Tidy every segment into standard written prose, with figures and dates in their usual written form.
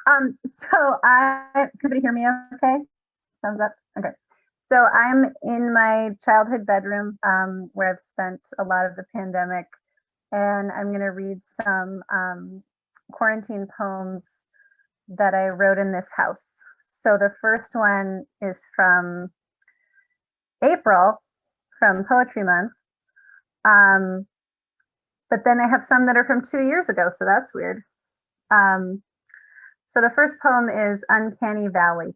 So can everybody hear me okay? Thumbs up. Okay. So I'm in my childhood bedroom, where I've spent a lot of the pandemic, and I'm going to read some quarantine poems that I wrote in this house. So the first one is from April, from Poetry Month. Um, but then I have some that are from 2 years ago, so that's weird. So the first poem is Uncanny Valley.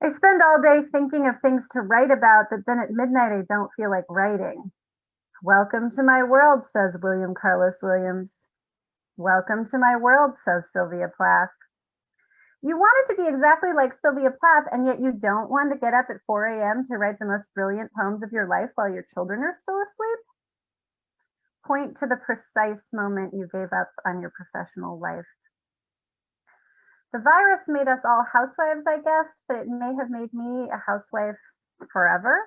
I spend all day thinking of things to write about, but then at midnight I don't feel like writing. Welcome to my world, says William Carlos Williams. Welcome to my world, says Sylvia Plath. You want it to be exactly like Sylvia Plath, and yet you don't want to get up at 4 a.m. to write the most brilliant poems of your life while your children are still asleep? Point to the precise moment you gave up on your professional life. The virus made us all housewives, I guess, but it may have made me a housewife forever.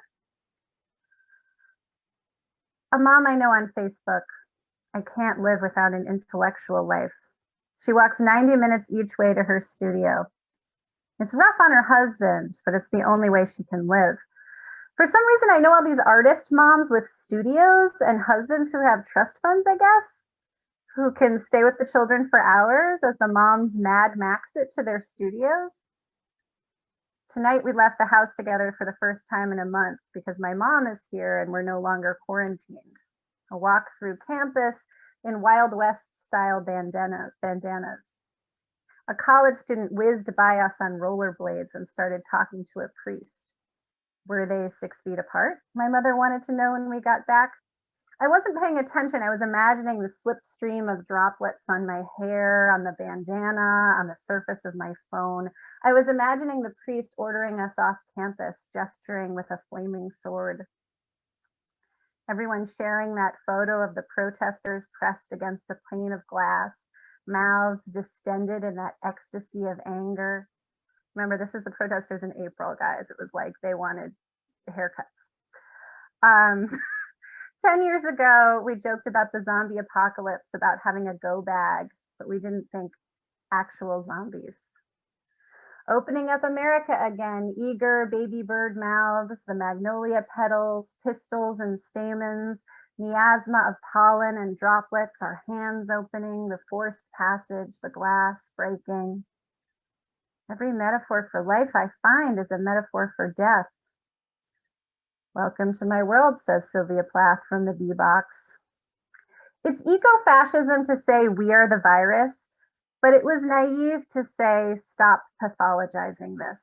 A mom I know on Facebook. I can't live without an intellectual life. She walks 90 minutes each way to her studio. It's rough on her husband, but it's the only way she can live. For some reason, I know all these artist moms with studios and husbands who have trust funds, I guess, who can stay with the children for hours as the moms Mad Max it to their studios. Tonight, we left the house together for the first time in a month because my mom is here and we're no longer quarantined. A walk through campus in Wild West style bandanas. A college student whizzed by us on rollerblades and started talking to a priest. Were they 6 feet apart? My mother wanted to know when we got back. I wasn't paying attention. I was imagining the slipstream of droplets on my hair, on the bandana, on the surface of my phone. I was imagining the priest ordering us off campus, gesturing with a flaming sword. Everyone sharing that photo of the protesters pressed against a pane of glass, mouths distended in that ecstasy of anger. Remember, this is the protesters in April, guys. It was like they wanted haircuts. 10 years ago, we joked about the zombie apocalypse, about having a go bag, but we didn't think actual zombies. Opening up America again, eager baby bird mouths, the magnolia petals, pistils and stamens, miasma of pollen and droplets, our hands opening, the forced passage, the glass breaking. Every metaphor for life I find is a metaphor for death. Welcome to my world, says Sylvia Plath from the B-Box. It's eco-fascism to say we are the virus, but it was naive to say, stop pathologizing this.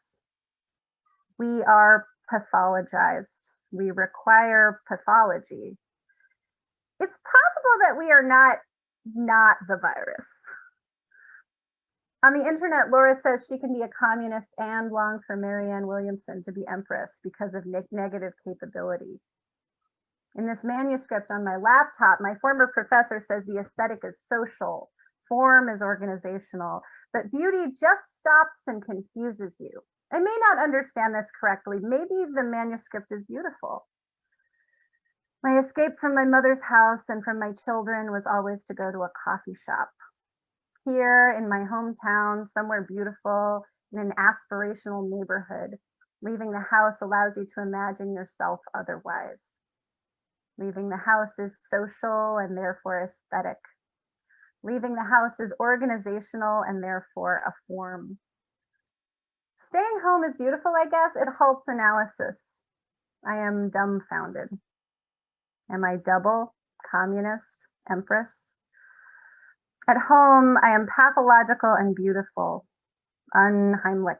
We are pathologized. We require pathology. It's possible that we are not the virus. On the internet, Laura says she can be a communist and long for Marianne Williamson to be empress because of negative capability. In this manuscript on my laptop, my former professor says the aesthetic is social, form is organizational, but beauty just stops and confuses you. I may not understand this correctly. Maybe the manuscript is beautiful. My escape from my mother's house and from my children was always to go to a coffee shop. Here in my hometown, somewhere beautiful, in an aspirational neighborhood, leaving the house allows you to imagine yourself otherwise. Leaving the house is social and therefore aesthetic. Leaving the house is organizational and therefore a form. Staying home is beautiful, I guess. It halts analysis. I am dumbfounded. Am I double, communist, empress? At home, I am pathological and beautiful, unheimlich.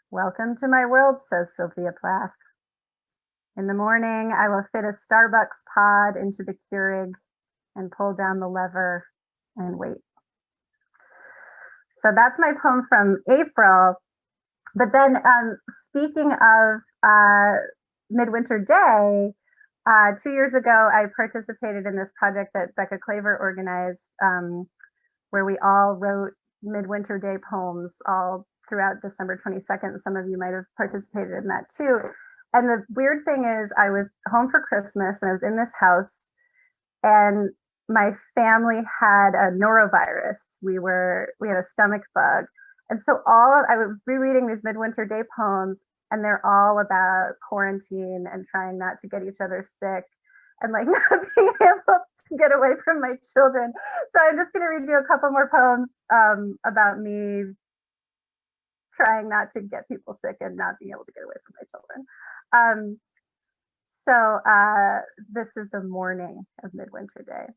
Welcome to my world, says Sylvia Plath. In the morning, I will fit a Starbucks pod into the Keurig and pull down the lever and wait. So that's my poem from April. But then speaking of Midwinter Day, 2 years ago, I participated in this project that Becca Claver organized, where we all wrote Midwinter Day poems all throughout December 22nd. Some of you might have participated in that too. And the weird thing is I was home for Christmas and I was in this house and my family had a norovirus. We had a stomach bug. And so I was rereading these Midwinter Day poems, and they're all about quarantine and trying not to get each other sick and like not being able to get away from my children. So I'm just going to read you a couple more poems about me trying not to get people sick and not being able to get away from my children. This is the morning of Midwinter Day.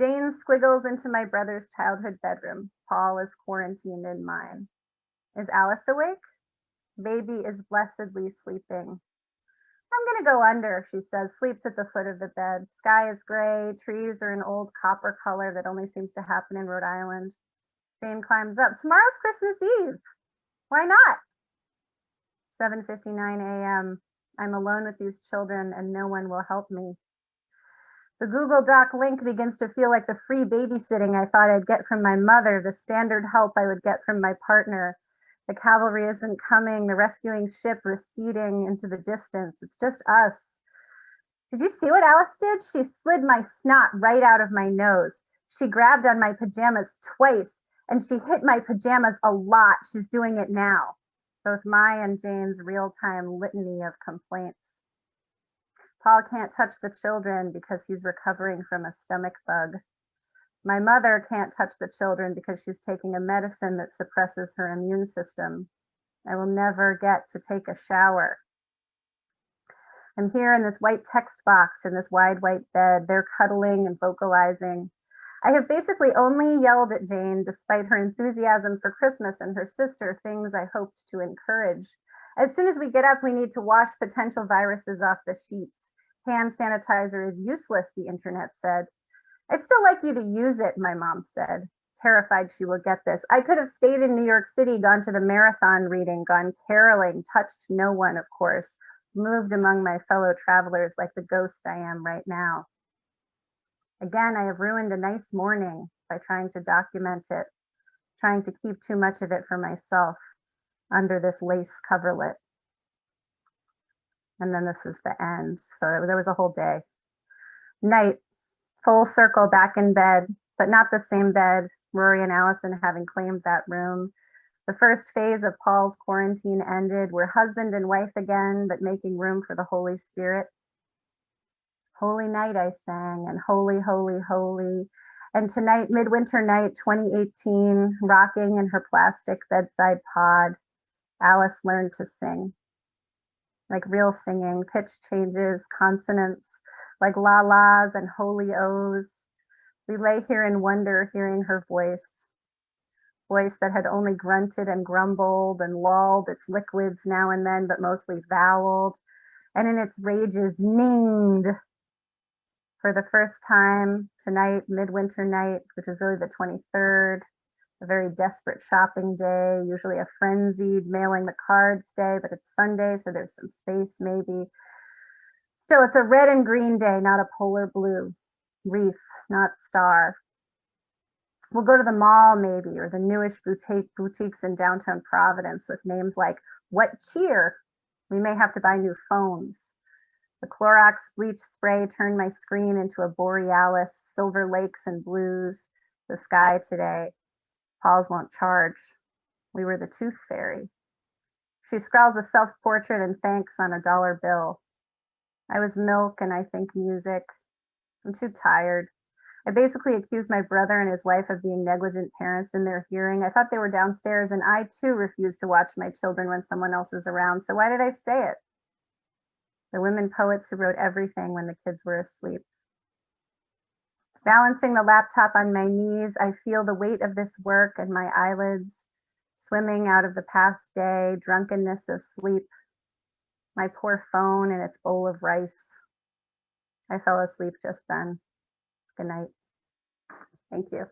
Jane squiggles into my brother's childhood bedroom. Paul is quarantined in mine. Is Alice awake? Baby is blessedly sleeping. I'm going to go under, she says, sleeps at the foot of the bed. Sky is gray, trees are an old copper color that only seems to happen in Rhode Island. Jane climbs up. Tomorrow's Christmas Eve. Why not? 7:59 a.m. I'm alone with these children and no one will help me. The Google Doc link begins to feel like the free babysitting I thought I'd get from my mother, the standard help I would get from my partner. The cavalry isn't coming, the rescuing ship receding into the distance. It's just us. Did you see what Alice did? She slid my snot right out of my nose. She grabbed on my pajamas twice, and she hit my pajamas a lot. She's doing it now. Both my and Jane's real-time litany of complaints. Paul can't touch the children because he's recovering from a stomach bug. My mother can't touch the children because she's taking a medicine that suppresses her immune system. I will never get to take a shower. I'm here in this white text box in this wide white bed. They're cuddling and vocalizing. I have basically only yelled at Jane despite her enthusiasm for Christmas and her sister, things I hoped to encourage. As soon as we get up, we need to wash potential viruses off the sheets. Hand sanitizer is useless, the internet said. I'd still like you to use it, my mom said, terrified she will get this. I could have stayed in New York City, gone to the marathon reading, gone caroling, touched no one, of course, moved among my fellow travelers like the ghost I am right now. Again, I have ruined a nice morning by trying to document it, trying to keep too much of it for myself under this lace coverlet. And then this is the end. So there was a whole day. Night, full circle back in bed, but not the same bed, Rory and Allison having claimed that room. The first phase of Paul's quarantine ended. We're husband and wife again, but making room for the Holy Spirit. Holy night, I sang, and holy, holy, holy. And tonight, midwinter night, 2018, rocking in her plastic bedside pod, Alice learned to sing. Like real singing, pitch changes, consonants, like la-las and holy ohs. We lay here in wonder, hearing her voice that had only grunted and grumbled and lulled its liquids now and then, but mostly voweled, and in its rages ninged. For the first time tonight, midwinter night, which is really the 23rd, a very desperate shopping day, usually a frenzied mailing the cards day, but it's Sunday, so there's some space maybe. Still, it's a red and green day, not a polar blue. Reef, not star. We'll go to the mall maybe, or the newish boutiques in downtown Providence with names like What Cheer? We may have to buy new phones. The Clorox bleach spray turned my screen into a borealis, silver lakes and blues. The sky today. Paul's won't charge. We were the tooth fairy. She scrawls a self-portrait and thanks on a $1 bill. I was milk and I think music. I'm too tired. I basically accused my brother and his wife of being negligent parents in their hearing. I thought they were downstairs, and I too refuse to watch my children when someone else is around. So why did I say it? The women poets who wrote everything when the kids were asleep. Balancing the laptop on my knees, I feel the weight of this work and my eyelids swimming out of the past day, drunkenness of sleep. My poor phone and its bowl of rice. I fell asleep just then. Good night. Thank you.